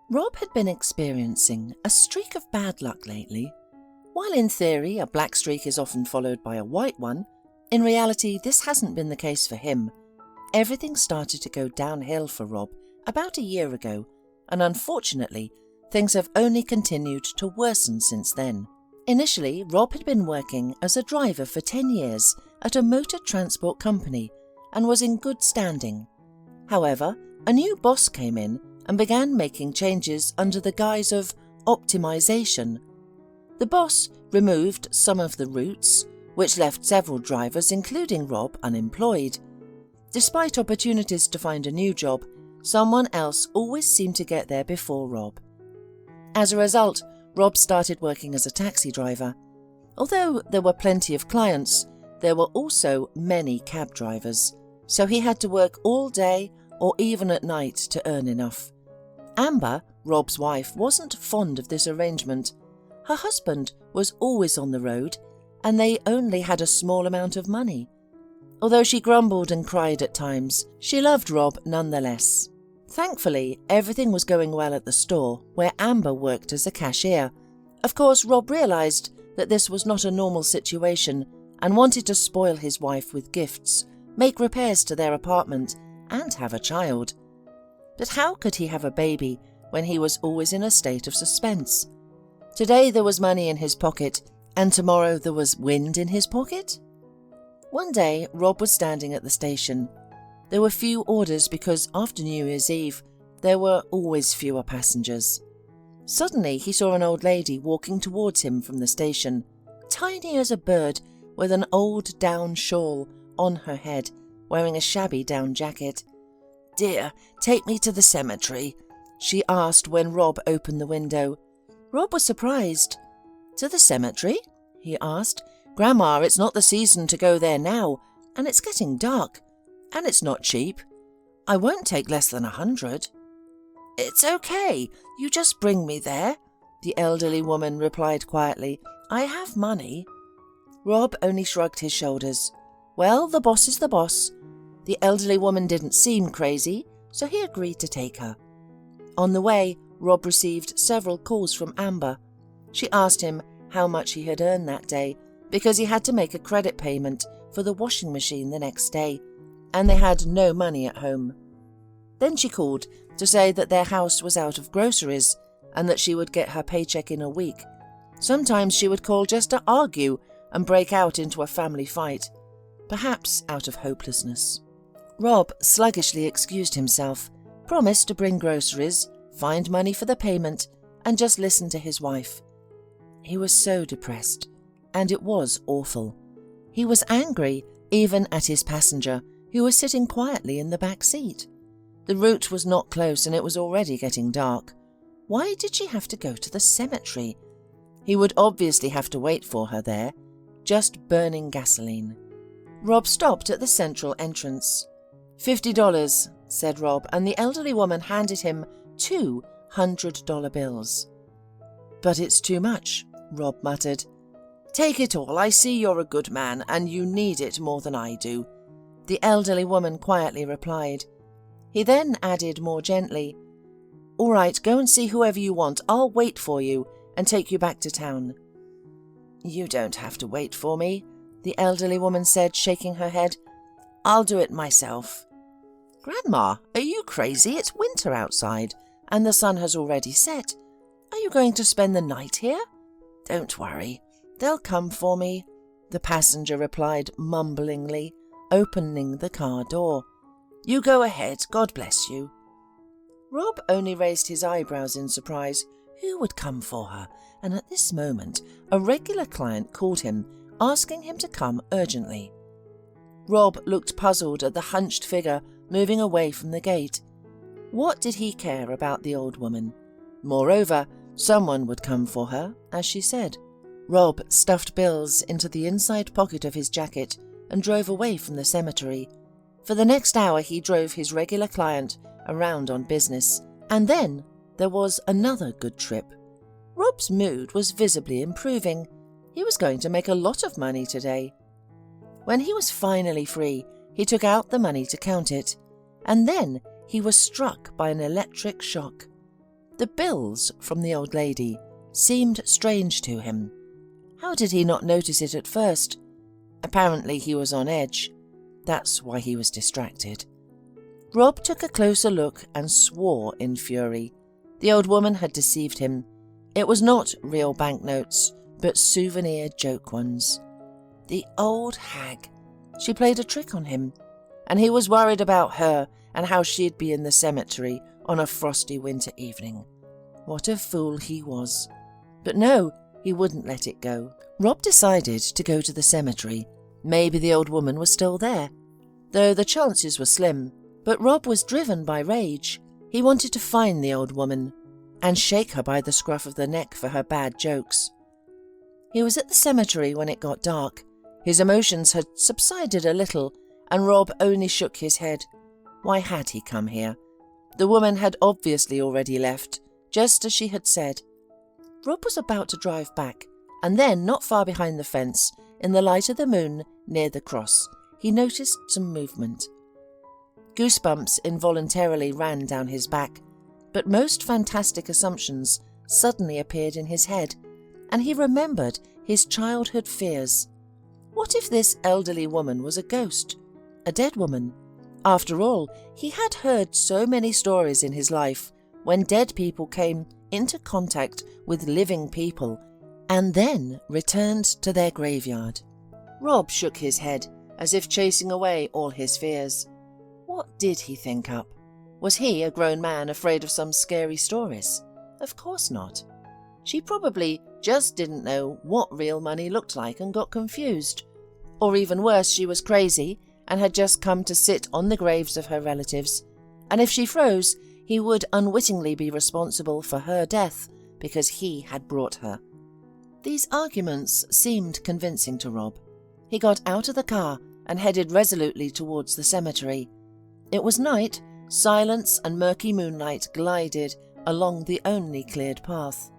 Rob had been experiencing a streak of bad luck lately. While in theory a black streak is often followed by a white one, in reality this hasn't been the case for him. Everything started to go downhill for Rob about a year ago, and unfortunately things have only continued to worsen since then. Initially, Rob had been working as a driver for 10 years at a motor transport company and was in good standing. However, a new boss came in and began making changes under the guise of optimization. The boss removed some of the routes, which left several drivers, including Rob, unemployed. Despite opportunities to find a new job, someone else always seemed to get there before Rob. As a result, Rob started working as a taxi driver. Although there were plenty of clients, there were also many cab drivers, so he had to work all day or even at night to earn enough. Amber, Rob's wife, wasn't fond of this arrangement. Her husband was always on the road, and they only had a small amount of money. Although she grumbled and cried at times, she loved Rob nonetheless. Thankfully, everything was going well at the store, where Amber worked as a cashier. Of course, Rob realized that this was not a normal situation and wanted to spoil his wife with gifts, make repairs to their apartment, and have a child. But how could he have a baby when he was always in a state of suspense? Today there was money in his pocket, and tomorrow there was wind in his pocket? One day, Rob was standing at the station. There were few orders because after New Year's Eve, there were always fewer passengers. Suddenly, he saw an old lady walking towards him from the station, tiny as a bird, with an old down shawl on her head, wearing a shabby down jacket. "Dear, take me to the cemetery," she asked when Rob opened the window. Rob was surprised. "To the cemetery?" he asked. "Grandma, it's not the season to go there now, and it's getting dark, and it's not cheap. I won't take less than 100. "It's okay, you just bring me there," the elderly woman replied quietly. "I have money." Rob only shrugged his shoulders. Well, the boss is the boss. The elderly woman didn't seem crazy, so he agreed to take her. On the way, Rob received several calls from Amber. She asked him how much he had earned that day, because he had to make a credit payment for the washing machine the next day, and they had no money at home. Then she called to say that their house was out of groceries and that she would get her paycheck in a week. Sometimes she would call just to argue and break out into a family fight, perhaps out of hopelessness. Rob sluggishly excused himself, promised to bring groceries, find money for the payment, and just listen to his wife. He was so depressed, and it was awful. He was angry even at his passenger, who was sitting quietly in the back seat. The route was not close and it was already getting dark. Why did she have to go to the cemetery? He would obviously have to wait for her there, just burning gasoline. Rob stopped at the central entrance. $50, said Rob, and the elderly woman handed him 2 $100 bills. But it's too much, Rob muttered. Take it all, I see you're a good man and you need it more than I do, the elderly woman quietly replied. He then added more gently, All right, go and see whoever you want, I'll wait for you and take you back to town. You don't have to wait for me, the elderly woman said, shaking her head. I'll do it myself. Grandma, are you crazy? It's winter outside, and the sun has already set. Are you going to spend the night here? Don't worry, they'll come for me, the passenger replied mumblingly, opening the car door. You go ahead, God bless you. Rob only raised his eyebrows in surprise. Who would come for her? And at this moment, a regular client called him, asking him to come urgently. Rob looked puzzled at the hunched figure moving away from the gate. What did he care about the old woman? Moreover, someone would come for her, as she said. Rob stuffed bills into the inside pocket of his jacket and drove away from the cemetery. For the next hour he drove his regular client around on business, and then there was another good trip. Rob's mood was visibly improving. He was going to make a lot of money today. When he was finally free, he took out the money to count it, and then he was struck by an electric shock. The bills from the old lady seemed strange to him. How did he not notice it at first? Apparently he was on edge. That's why he was distracted. Rob took a closer look and swore in fury. The old woman had deceived him. It was not real banknotes, but souvenir joke ones. The old hag. She played a trick on him, and he was worried about her and how she'd be in the cemetery on a frosty winter evening. What a fool he was. But no, he wouldn't let it go. Rob decided to go to the cemetery. Maybe the old woman was still there, though the chances were slim. But Rob was driven by rage. He wanted to find the old woman and shake her by the scruff of the neck for her bad jokes. He was at the cemetery when it got dark. His emotions had subsided a little, and Rob only shook his head. Why had he come here? The woman had obviously already left, just as she had said. Rob was about to drive back, and then, not far behind the fence, in the light of the moon near the cross, he noticed some movement. Goosebumps involuntarily ran down his back, but most fantastic assumptions suddenly appeared in his head, and he remembered his childhood fears. What if this elderly woman was a ghost, a dead woman? After all, he had heard so many stories in his life when dead people came into contact with living people and then returned to their graveyard. Rob shook his head, as if chasing away all his fears. What did he think up? Was he, a grown man, afraid of some scary stories? Of course not. She probably just didn't know what real money looked like and got confused. Or even worse, she was crazy and had just come to sit on the graves of her relatives, and if she froze, he would unwittingly be responsible for her death because he had brought her. These arguments seemed convincing to Rob. He got out of the car and headed resolutely towards the cemetery. It was night. Silence and murky moonlight glided along the only cleared path.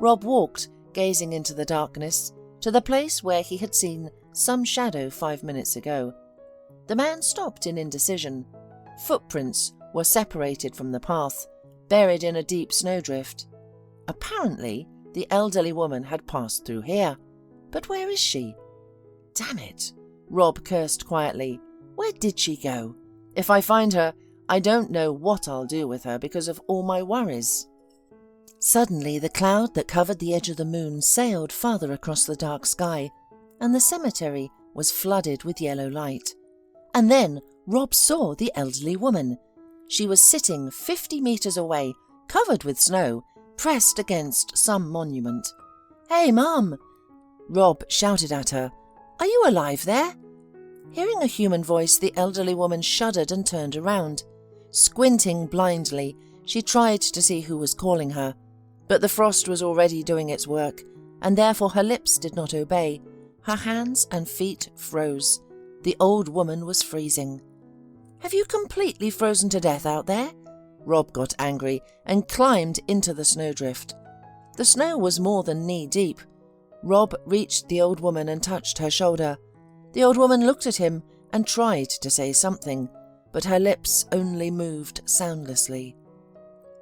Rob walked, gazing into the darkness, to the place where he had seen some shadow 5 minutes ago. The man stopped in indecision. Footprints were separated from the path, buried in a deep snowdrift. Apparently, the elderly woman had passed through here. But where is she? Damn it, Rob cursed quietly. Where did she go? If I find her, I don't know what I'll do with her because of all my worries. Suddenly, the cloud that covered the edge of the moon sailed farther across the dark sky, and the cemetery was flooded with yellow light. And then Rob saw the elderly woman. She was sitting 50 meters away, covered with snow, pressed against some monument. "Hey, Mum!" Rob shouted at her. "Are you alive there?" Hearing a human voice, the elderly woman shuddered and turned around. Squinting blindly, she tried to see who was calling her, but the frost was already doing its work, and therefore her lips did not obey. Her hands and feet froze. The old woman was freezing. "Have you completely frozen to death out there?" Rob got angry and climbed into the snowdrift. The snow was more than knee-deep. Rob reached the old woman and touched her shoulder. The old woman looked at him and tried to say something, but her lips only moved soundlessly.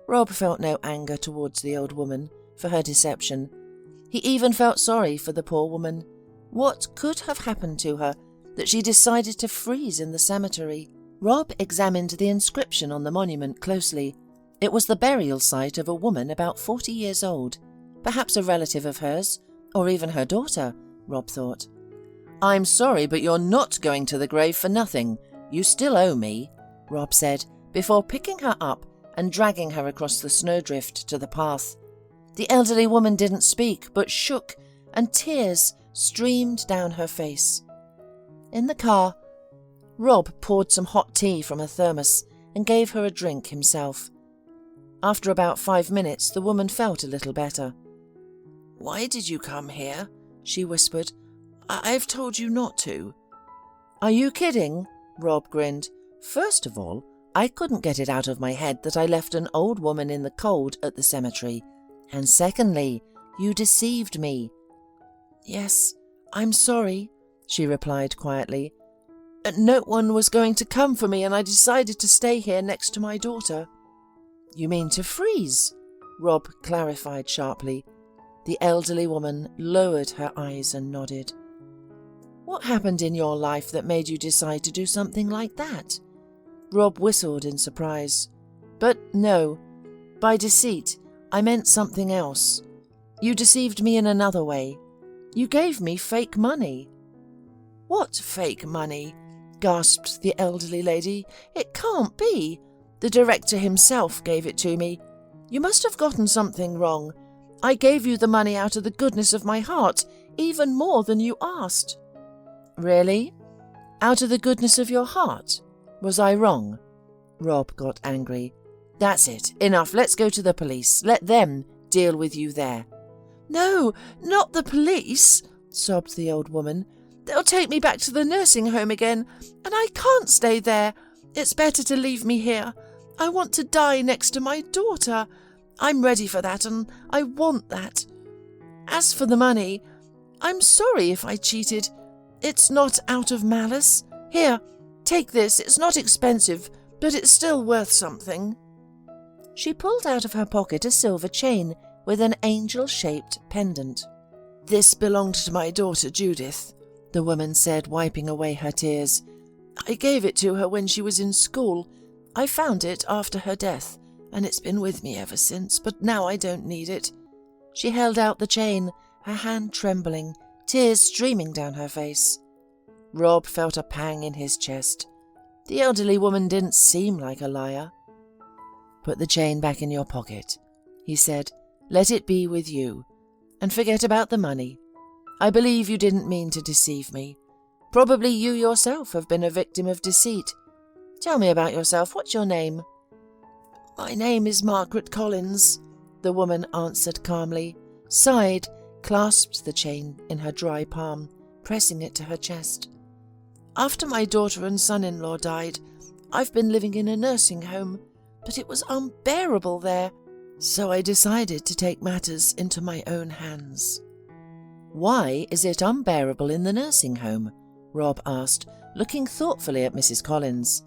Rob felt no anger towards the old woman for her deception. He even felt sorry for the poor woman. What could have happened to her that she decided to freeze in the cemetery? Rob examined the inscription on the monument closely. It was the burial site of a woman about 40 years old, perhaps a relative of hers, or even her daughter, Rob thought. "I'm sorry, but you're not going to the grave for nothing. You still owe me," Rob said, before picking her up and dragging her across the snowdrift to the path. The elderly woman didn't speak, but shook, and tears streamed down her face. In the car, Rob poured some hot tea from a thermos and gave her a drink himself. After about 5 minutes, the woman felt a little better. "Why did you come here?" she whispered. "I've told you not to." "Are you kidding?" Rob grinned. "First of all, I couldn't get it out of my head that I left an old woman in the cold at the cemetery. And secondly, you deceived me." "Yes, I'm sorry," she replied quietly. "No one was going to come for me, and I decided to stay here next to my daughter." "You mean to freeze?" Rob clarified sharply. The elderly woman lowered her eyes and nodded. What happened in your life that made you decide to do something like that? Rob whistled in surprise. But no, by deceit, I meant something else. You deceived me in another way. You gave me fake money. What fake money? Gasped the elderly lady. It can't be. The director himself gave it to me. You must have gotten something wrong. I gave you the money out of the goodness of my heart, even more than you asked. Really? Out of the goodness of your heart? Was I wrong? Rob got angry. That's it. Enough. Let's go to the police. Let them deal with you there. No, not the police, sobbed the old woman. They'll take me back to the nursing home again, and I can't stay there. It's better to leave me here. I want to die next to my daughter. I'm ready for that, and I want that. As for the money, I'm sorry if I cheated. It's not out of malice. Here, take this. It's not expensive, but it's still worth something. She pulled out of her pocket a silver chain with an angel-shaped pendant. This belonged to my daughter Judith, the woman said, wiping away her tears. I gave it to her when she was in school. I found it after her death, and it's been with me ever since, but now I don't need it. She held out the chain, her hand trembling, tears streaming down her face. Rob felt a pang in his chest. The elderly woman didn't seem like a liar. Put the chain back in your pocket, he said. Let it be with you, and forget about the money. I believe you didn't mean to deceive me. Probably you yourself have been a victim of deceit. Tell me about yourself. What's your name? My name is Margaret Collins, the woman answered calmly, sighed, clasped the chain in her dry palm, pressing it to her chest. After my daughter and son-in-law died, I've been living in a nursing home, but it was unbearable there, so I decided to take matters into my own hands. Why is it unbearable in the nursing home? Rob asked, looking thoughtfully at Mrs. Collins.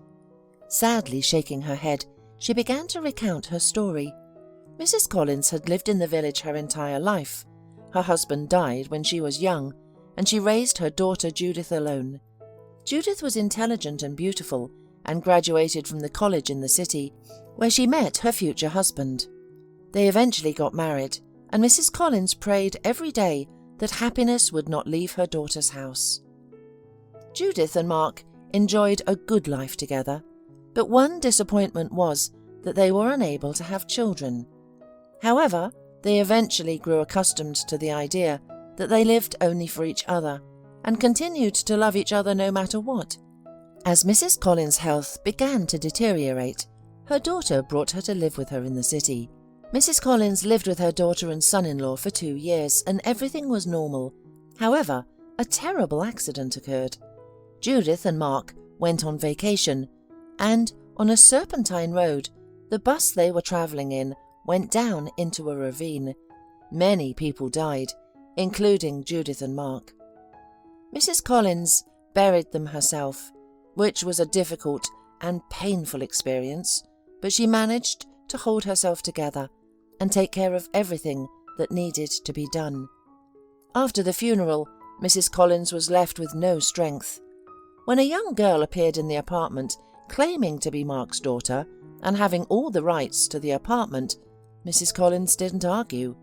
Sadly shaking her head, she began to recount her story. Mrs. Collins had lived in the village her entire life. Her husband died when she was young, and she raised her daughter Judith alone. Judith was intelligent and beautiful, and graduated from the college in the city, where she met her future husband. They eventually got married, and Mrs. Collins prayed every day that happiness would not leave her daughter's house. Judith and Mark enjoyed a good life together, but one disappointment was that they were unable to have children. However, they eventually grew accustomed to the idea that they lived only for each other and continued to love each other no matter what. As Mrs. Collins' health began to deteriorate, her daughter brought her to live with her in the city. Mrs. Collins lived with her daughter and son-in-law for 2 years, and everything was normal. However, a terrible accident occurred. Judith and Mark went on vacation, and on a serpentine road, the bus they were travelling in went down into a ravine. Many people died, including Judith and Mark. Mrs. Collins buried them herself, which was a difficult and painful experience, but she managed to hold herself together and take care of everything that needed to be done. After the funeral, Mrs. Collins was left with no strength. When a young girl appeared in the apartment claiming to be Mark's daughter and having all the rights to the apartment, Mrs. Collins didn't argue.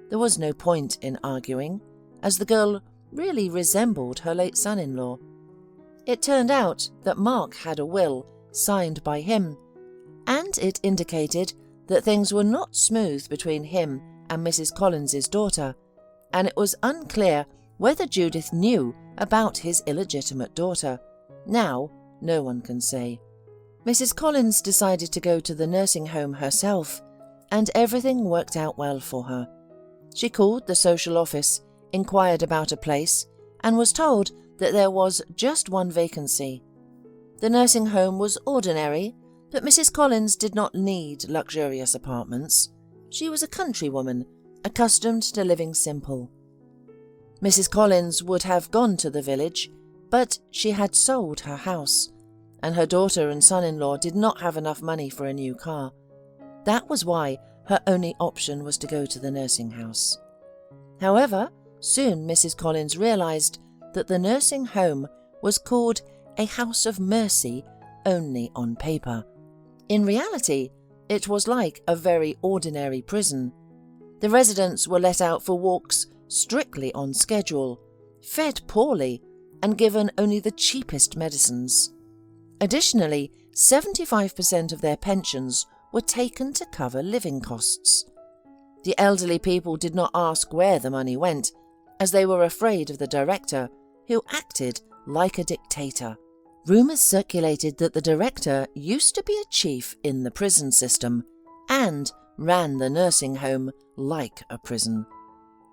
There was no point in arguing, as the girl really resembled her late son-in-law. It turned out that Mark had a will signed by him, and it indicated that things were not smooth between him and Mrs. Collins's daughter, and it was unclear whether Judith knew about his illegitimate daughter. Now, no one can say. Mrs. Collins decided to go to the nursing home herself, and everything worked out well for her. She called the social office, inquired about a place, and was told that there was just one vacancy. The nursing home was ordinary, but Mrs. Collins did not need luxurious apartments. She was a country woman, accustomed to living simple. Mrs. Collins would have gone to the village, but she had sold her house, and her daughter and son-in-law did not have enough money for a new car. That was why her only option was to go to the nursing house. However, soon Mrs. Collins realised that the nursing home was called a house of mercy only on paper. In reality, it was like a very ordinary prison. The residents were let out for walks strictly on schedule, fed poorly, and given only the cheapest medicines. Additionally, 75% of their pensions were taken to cover living costs. The elderly people did not ask where the money went, as they were afraid of the director, who acted like a dictator. Rumours circulated that the director used to be a chief in the prison system and ran the nursing home like a prison.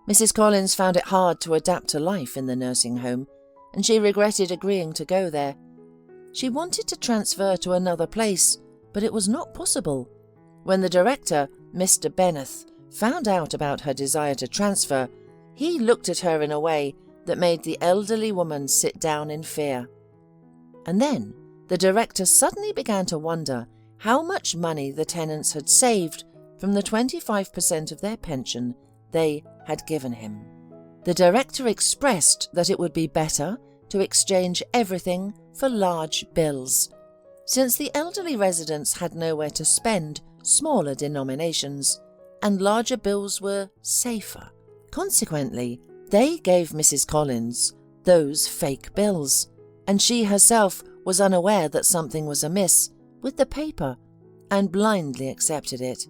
Mrs. Collins found it hard to adapt to life in the nursing home, and she regretted agreeing to go there. She wanted to transfer to another place, but it was not possible. When the director, Mr. Benneth, found out about her desire to transfer, he looked at her in a way that made the elderly woman sit down in fear. And then the director suddenly began to wonder how much money the tenants had saved from the 25% of their pension they had given him. The director expressed that it would be better to exchange everything for large bills, since the elderly residents had nowhere to spend smaller denominations, and larger bills were safer. Consequently, they gave Mrs. Collins those fake bills, and she herself was unaware that something was amiss with the paper and blindly accepted it.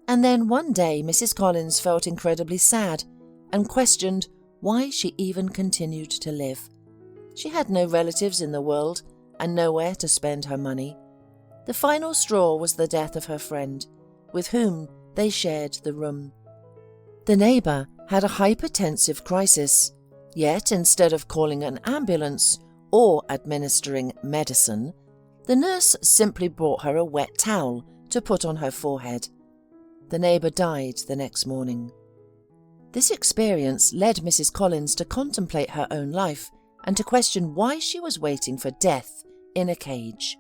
And then one day Mrs. Collins felt incredibly sad and questioned why she even continued to live. She had no relatives in the world and nowhere to spend her money. The final straw was the death of her friend, with whom they shared the room. The neighbour had a hypertensive crisis, yet instead of calling an ambulance or administering medicine, the nurse simply brought her a wet towel to put on her forehead. The neighbour died the next morning. This experience led Mrs. Collins to contemplate her own life and to question why she was waiting for death in a cage.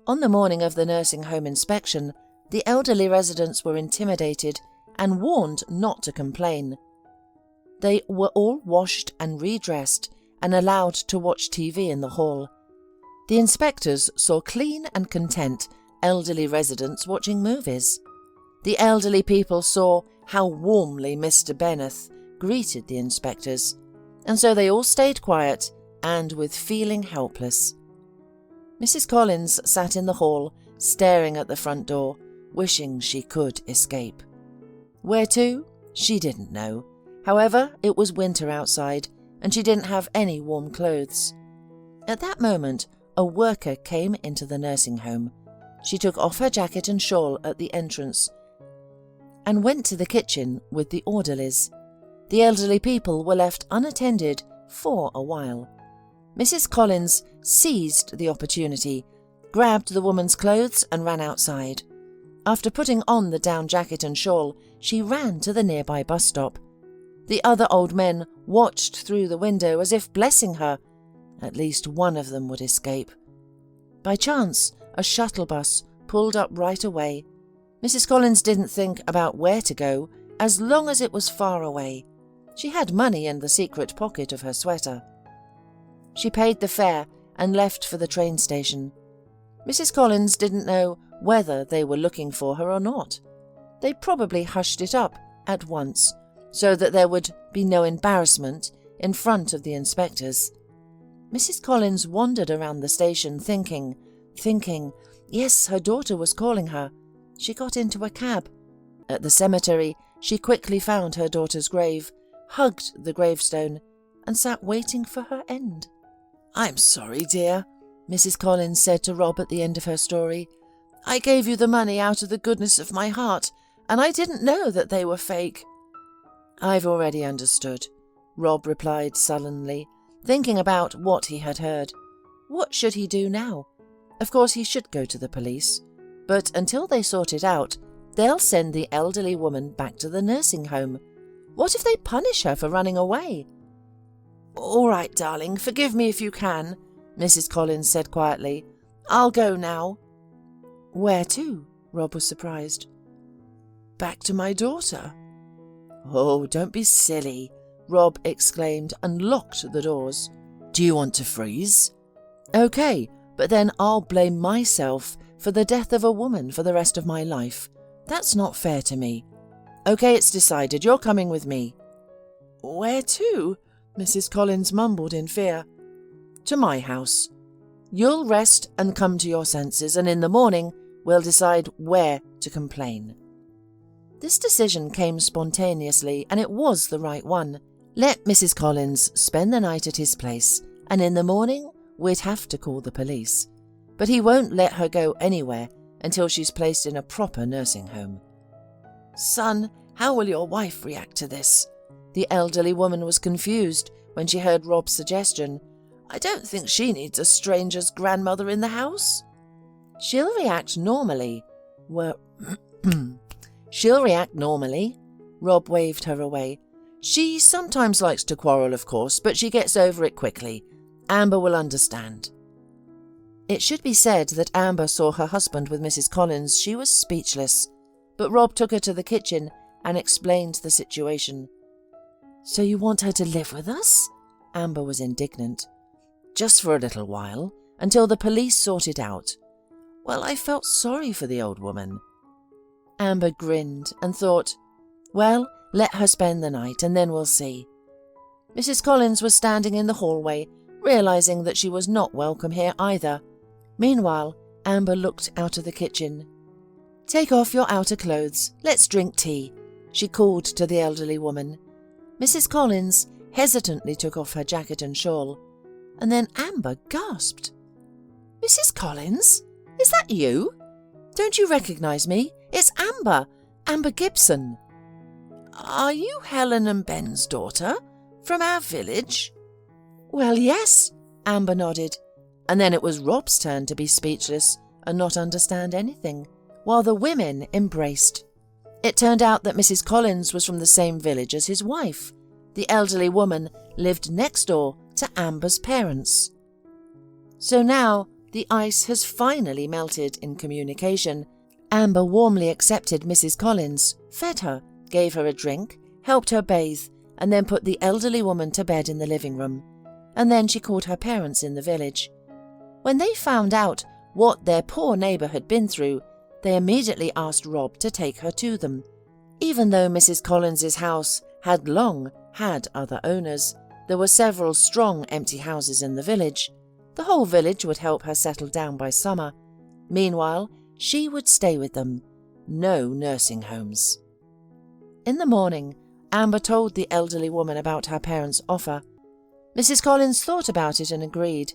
On the morning of the nursing home inspection, the elderly residents were intimidated and warned not to complain. They were all washed and redressed and allowed to watch TV in the hall. The inspectors saw clean and content elderly residents watching movies. The elderly people saw how warmly Mr. Benneth greeted the inspectors, and so they all stayed quiet and with feeling helpless. Mrs. Collins sat in the hall, staring at the front door, wishing she could escape. Where to? She didn't know. However, it was winter outside, and she didn't have any warm clothes. At that moment, a worker came into the nursing home. She took off her jacket and shawl at the entrance and went to the kitchen with the orderlies. The elderly people were left unattended for a while. Mrs. Collins seized the opportunity, grabbed the woman's clothes and ran outside. After putting on the down jacket and shawl, she ran to the nearby bus stop. The other old men watched through the window as if blessing her. At least one of them would escape. By chance, a shuttle bus pulled up right away. Mrs. Collins didn't think about where to go as long as it was far away. She had money in the secret pocket of her sweater. She paid the fare and left for the train station. Mrs. Collins didn't know whether they were looking for her or not. They probably hushed it up at once so that there would be no embarrassment in front of the inspectors. Mrs. Collins wandered around the station thinking, yes, her daughter was calling her. She got into a cab. At the cemetery, she quickly found her daughter's grave, hugged the gravestone, and sat waiting for her end. "I'm sorry, dear," Mrs. Collins said to Rob at the end of her story. "I gave you the money out of the goodness of my heart, and I didn't know that they were fake." "I've already understood," Rob replied sullenly, thinking about what he had heard. What should he do now? Of course he should go to the police, but until they sort it out, they'll send the elderly woman back to the nursing home. What if they punish her for running away? "All right, darling, forgive me if you can," Mrs. Collins said quietly. "I'll go now." "Where to?" Rob was surprised. back to my daughter." "Oh, don't be silly," Rob exclaimed and locked the doors. "Do you want to freeze?" "Okay, but then I'll blame myself for the death of a woman for the rest of my life. That's not fair to me. Okay, it's decided. You're coming with me." "Where to?" Mrs. Collins mumbled in fear. "To my house. You'll rest and come to your senses, and in the morning we'll decide where to complain." This decision came spontaneously, and it was the right one. Let Mrs. Collins spend the night at his place, and in the morning we'd have to call the police. But he won't let her go anywhere until she's placed in a proper nursing home. "Son, how will your wife react to this?" The elderly woman was confused when she heard Rob's suggestion. "I don't think she needs a stranger's grandmother in the house." "She'll react normally." "She'll react normally." Rob waved her away. "She sometimes likes to quarrel, of course, but she gets over it quickly. Amber will understand." It should be said that Amber saw her husband with Mrs. Collins. She was speechless, but Rob took her to the kitchen and explained the situation. "So you want her to live with us?" Amber was indignant. "Just for a little while, until the police sort it out." "Well, I felt sorry for the old woman." Amber grinned and thought, "Well, let her spend the night and then we'll see." Mrs. Collins was standing in the hallway, realizing that she was not welcome here either. Meanwhile, Amber looked out of the kitchen. "Take off your outer clothes. Let's drink tea," she called to the elderly woman. Mrs. Collins hesitantly took off her jacket and shawl, and then Amber gasped. "Mrs. Collins? Is that you? Don't you recognize me? It's Amber, Amber Gibson." "Are you Helen and Ben's daughter? From our village?" "Well, yes," Amber nodded, and then it was Rob's turn to be speechless and not understand anything, while the women embraced. It turned out that Mrs. Collins was from the same village as his wife. The elderly woman lived next door to Amber's parents. So now the ice has finally melted in communication. Amber warmly accepted Mrs. Collins, fed her, gave her a drink, helped her bathe, and then put the elderly woman to bed in the living room. And then she called her parents in the village. When they found out what their poor neighbour had been through, they immediately asked Rob to take her to them. Even though Mrs. Collins's house had long had other owners, there were several strong empty houses in the village. The whole village would help her settle down by summer. Meanwhile, she would stay with them. No nursing homes. In the morning, Amber told the elderly woman about her parents' offer. Mrs. Collins thought about it and agreed.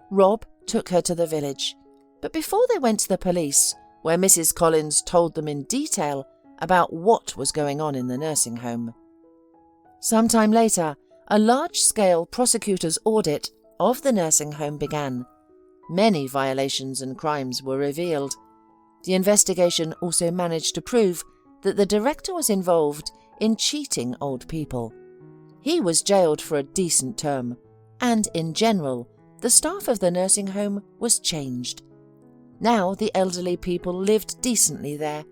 Rob took her to the village, but before they went to the police, where Mrs. Collins told them in detail about what was going on in the nursing home. Sometime later, a large-scale prosecutor's audit of the nursing home began. Many violations and crimes were revealed. The investigation also managed to prove that the director was involved in cheating old people. He was jailed for a decent term, and in general, the staff of the nursing home was changed. Now the elderly people lived decently there.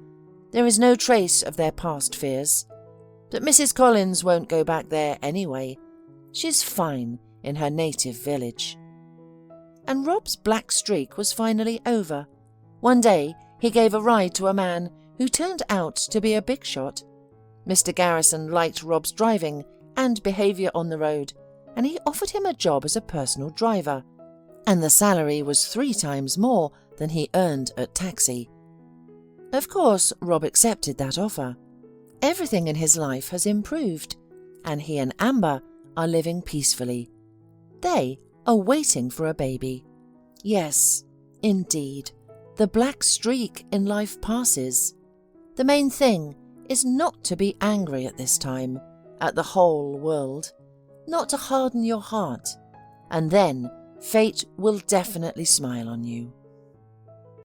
There is no trace of their past fears. But Mrs. Collins won't go back there anyway. She's fine in her native village. And Rob's black streak was finally over. One day, he gave a ride to a man who turned out to be a big shot. Mr. Garrison liked Rob's driving and behaviour on the road, and he offered him a job as a personal driver. And the salary was 3 times more than he earned at taxi. Of course, Rob accepted that offer. Everything in his life has improved, and he and Amber are living peacefully. They are waiting for a baby. Yes, indeed, the black streak in life passes. The main thing is not to be angry at this time, at the whole world, not to harden your heart, and then fate will definitely smile on you.